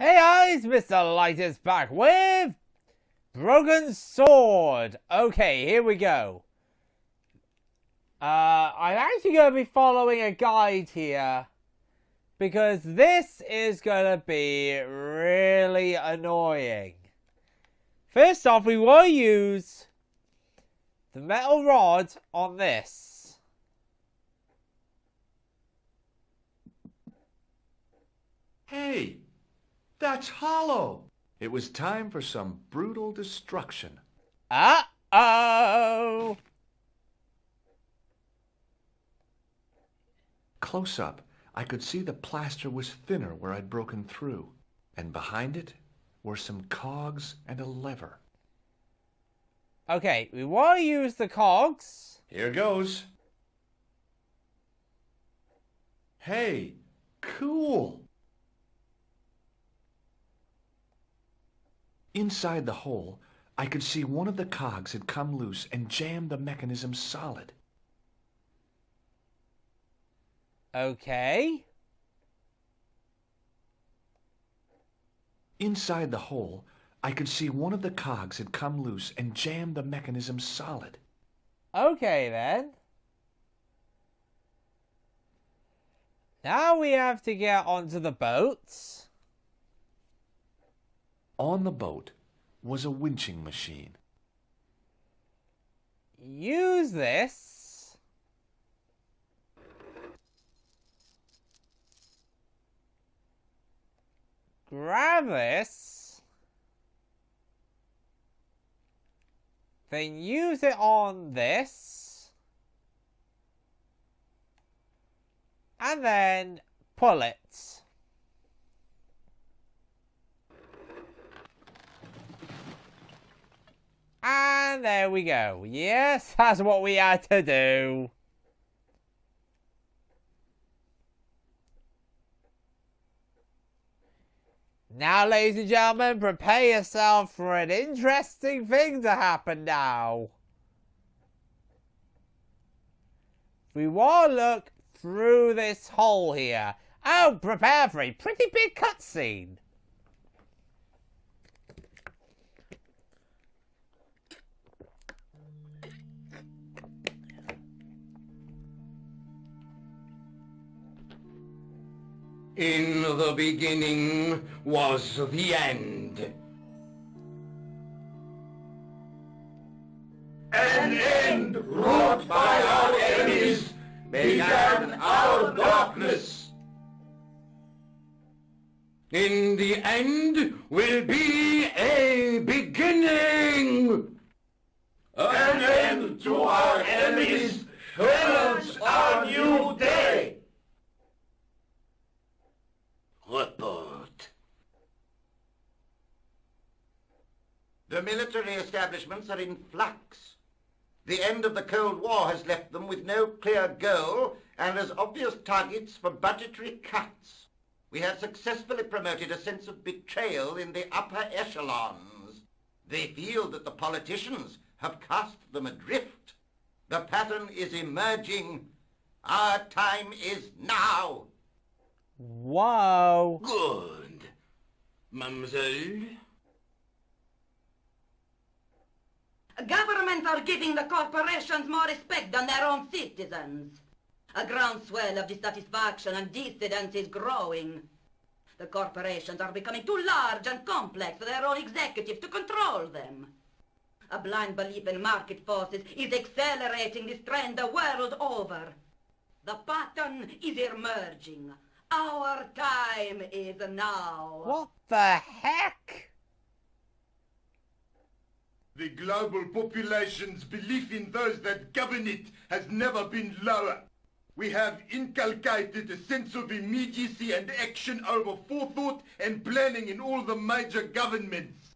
Hey guys, Mr. Light is back with Broken Sword. Okay, here we go. I'm actually going to be following a guide here because this is going to be really annoying. First off, we want to use the metal rod on this. Hey, that's hollow. It was time for some brutal destruction. Uh-oh! Close up, I could see the plaster was thinner where I'd broken through, and behind it were some cogs and a lever. Okay, we want to use the cogs. Here goes. Hey, cool. Inside the hole, I could see one of the cogs had come loose and jammed the mechanism solid. Okay. Inside the hole, I could see one of the cogs had come loose and jammed the mechanism solid. Okay, then. Now we have to get onto the boats. On the boat was a winching machine. Use this. Grab this. Then use it on this. And then pull it. And there we go. Yes, that's what we had to do. Now, ladies and gentlemen, prepare yourself for an interesting thing to happen now. We want to look through this hole here. Oh, prepare for a pretty big cutscene. In the beginning was the end. An end wrought by our enemies began our darkness. In the end will be a beginning. An end to our enemies heralds our new day. Report. The military establishments are in flux. The end of the Cold War has left them with no clear goal and as obvious targets for budgetary cuts. We have successfully promoted a sense of betrayal in the upper echelons. They feel that the politicians have cast them adrift. The pattern is emerging. Our time is now. Whoa. Good. Mademoiselle? Governments are giving the corporations more respect than their own citizens. A groundswell of dissatisfaction and dissidence is growing. The corporations are becoming too large and complex for their own executives to control them. A blind belief in market forces is accelerating this trend the world over. The pattern is emerging. Our time is now. What the heck? The global population's belief in those that govern it has never been lower. We have inculcated a sense of immediacy and action over forethought and planning in all the major governments.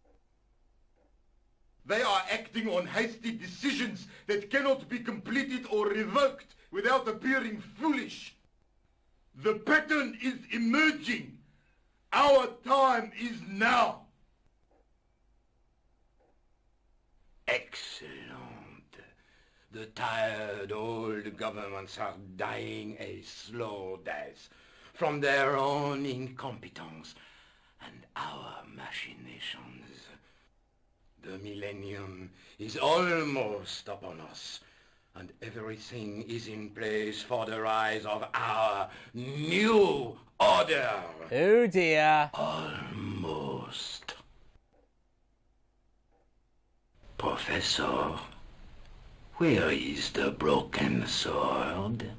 They are acting on hasty decisions that cannot be completed or revoked without appearing foolish. The pattern is emerging. Our time is now. Excellent. The tired old governments are dying a slow death from their own incompetence and our machinations. The millennium is almost upon us, and everything is in place for the rise of our new order. Oh dear. Almost. Professor, where is the broken sword?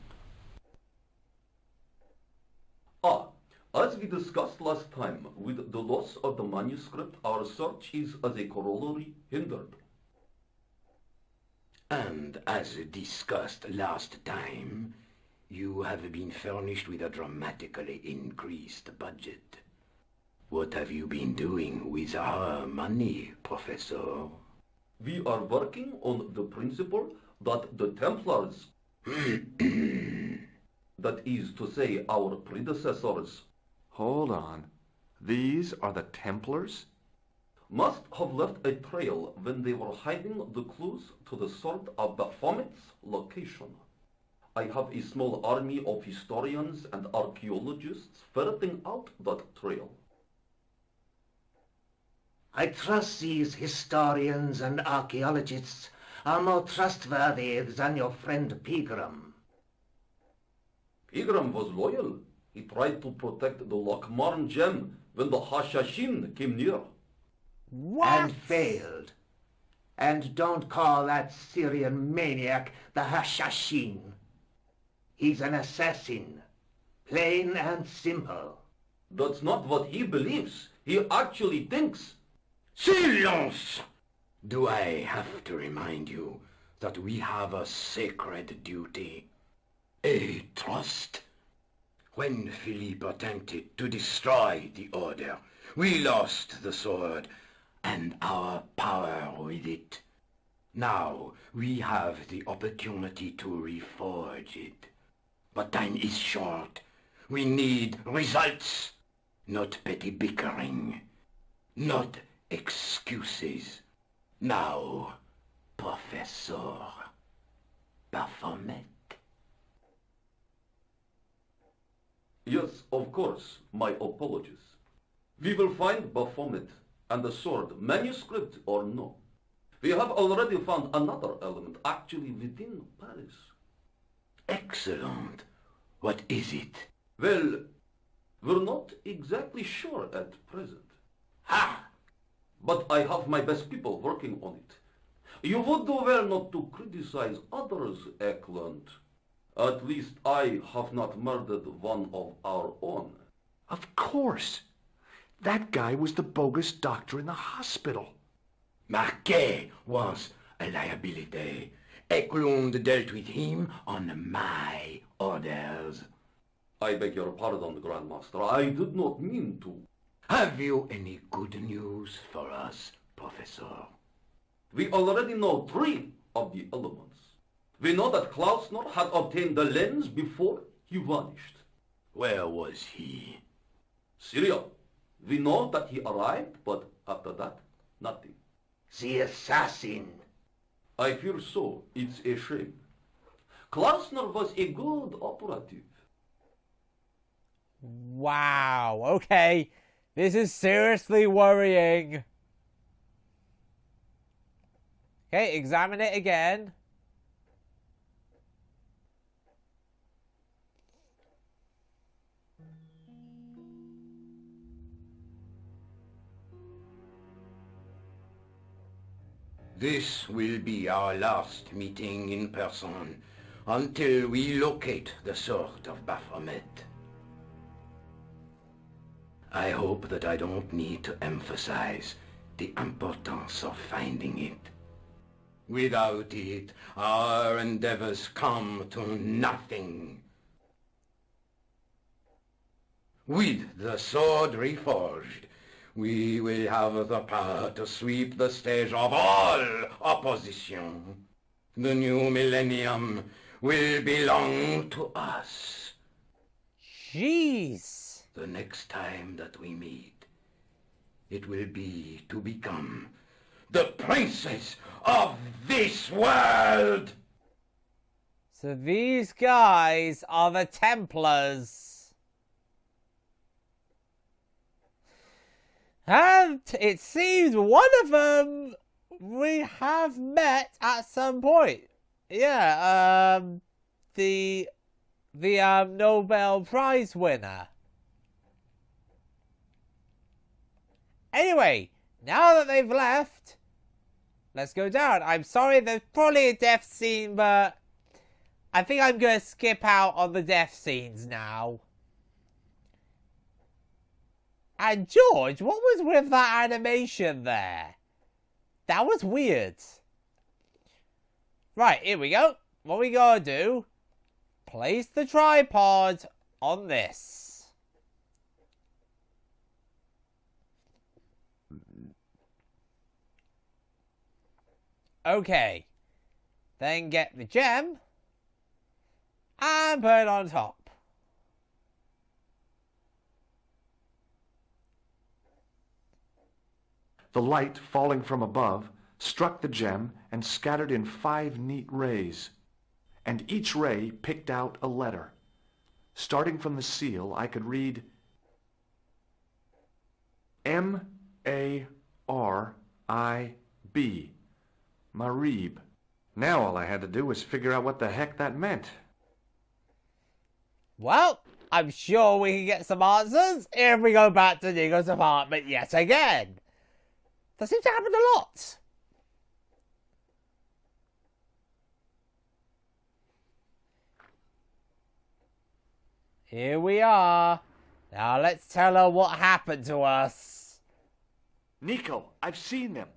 As we discussed last time, with the loss of the manuscript, our search is as a corollary hindered. And as discussed last time, you have been furnished with a dramatically increased budget. What have you been doing with our money, Professor? We are working on the principle that the Templars, that is to say our predecessors, Hold on. These are the Templars? must have left a trail when they were hiding the clues to the sword of Baphomet's location. I have a small army of historians and archaeologists ferreting out that trail. I trust these historians and archaeologists are more trustworthy than your friend Pegram. Pegram was loyal. He tried to protect the Lochmarn gem when the Hashashin came near. What? And failed. And don't call that Syrian maniac the Hashashin. He's an assassin. Plain and simple. That's not what he believes. He actually thinks. Silence! Do I have to remind you that we have a sacred duty? A trust? When Philippe attempted to destroy the order, we lost the sword and our power with it. Now we have the opportunity to reforge it. But time is short. We need results, not petty bickering, not excuses. Now, Professor Baphomet. Yes, of course, my apologies. We will find Baphomet and the sword, manuscript or no. We have already found another element actually within Paris. Excellent. What is it? Well, we're not exactly sure at present. Ha! But I have my best people working on it. You would do well not to criticize others, Eklund. At least I have not murdered one of our own. Of course. That guy was the bogus doctor in the hospital. Marquet was a liability. Eklund dealt with him on my orders. I beg your pardon, Grandmaster. I did not mean to. Have you any good news for us, Professor? We already know 3 of the elements. We know that Klausner had obtained the lens before he vanished. Where was he? Syria. We know that he arrived, but after that, nothing. The assassin. I fear so. It's a shame. Klausner was a good operative. Wow. Okay. This is seriously worrying. Okay, examine it again. This will be our last meeting in person until we locate the sword of Baphomet. I hope that I don't need to emphasize the importance of finding it. Without it, our endeavors come to nothing. With the sword reforged, we will have the power to sweep the stage of all opposition. The new millennium will belong to us. Jeez. The next time that we meet, it will be to become the princes of this world! So these guys are the Templars. And it seems one of them we have met at some point. Yeah, the Nobel Prize winner. Anyway, now that they've left, let's go down. I'm sorry, there's probably a death scene, but I think I'm going to skip out on the death scenes now. And George, what was with that animation there? That was weird. Right, here we go. What we gotta do, place the tripod on this. Okay. Then get the gem and put it on top. The light, falling from above, struck the gem and scattered in 5 neat rays. And each ray picked out a letter. Starting from the seal, I could read M-A-R-I-B. Marib. Now all I had to do was figure out what the heck that meant. Well, I'm sure we can get some answers if we go back to Nico's apartment yet again. That seems to happen a lot. Here we are. Now let's tell her what happened to us. Nico, I've seen them.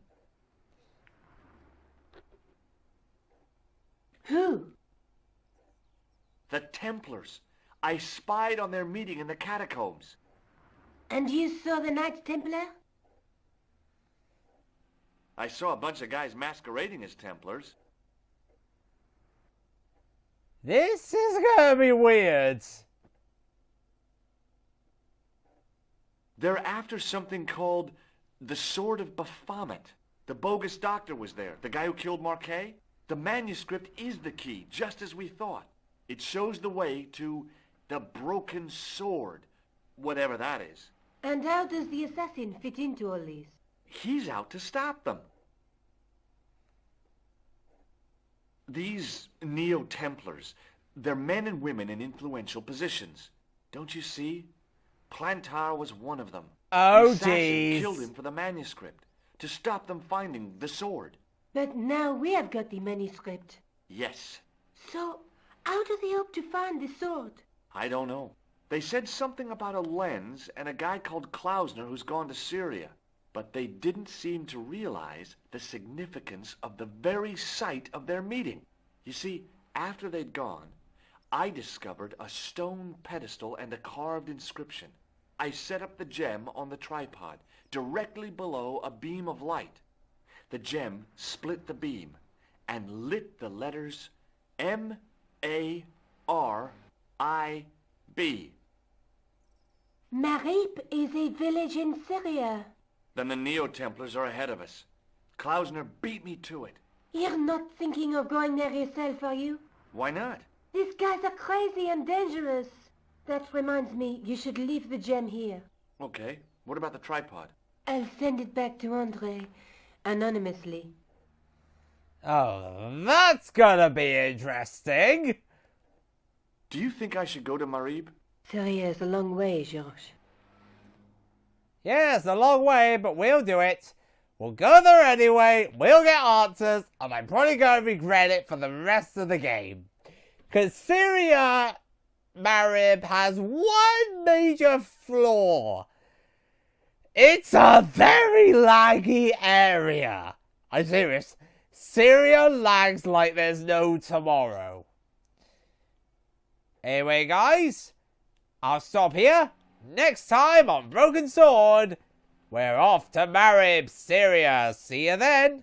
Who? The Templars. I spied on their meeting in the catacombs. And you saw the Knights Templar? I saw a bunch of guys masquerading as Templars. This is gonna be weird. They're after something called the Sword of Baphomet. The bogus doctor was there, the guy who killed Marquet. The manuscript is the key, just as we thought. It shows the way to the broken sword, whatever that is. And how does the assassin fit into all this? He's out to stop them. These Neo-Templars, they're men and women in influential positions. Don't you see? Plantar was one of them. Oh, the assassin jeez. killed him for the manuscript, to stop them finding the sword. But now we have got the manuscript. Yes. So, how do they hope to find the sword? I don't know. They said something about a lens and a guy called Klausner who's gone to Syria. But they didn't seem to realize the significance of the very site of their meeting. You see, after they'd gone, I discovered a stone pedestal and a carved inscription. I set up the gem on the tripod, directly below a beam of light. The gem split the beam and lit the letters M-A-R-I-B. Marib is a village in Syria. Then the Neo-Templars are ahead of us. Klausner beat me to it. You're not thinking of going there yourself, are you? Why not? These guys are crazy and dangerous. That reminds me, you should leave the gem here. Okay. What about the tripod? I'll send it back to Andre, anonymously. Oh, that's gonna be interesting. Do you think I should go to Marib? Syria is a long way, Georges. Yes, a long way, but we'll do it. We'll go there anyway, we'll get answers, and I'm probably going to regret it for the rest of the game. Because Syria, Marib, has one major flaw. It's a very laggy area. I'm serious. Syria lags like there's no tomorrow. Anyway, guys, I'll stop here. Next time on Broken Sword, we're off to Marib, Syria. See you then.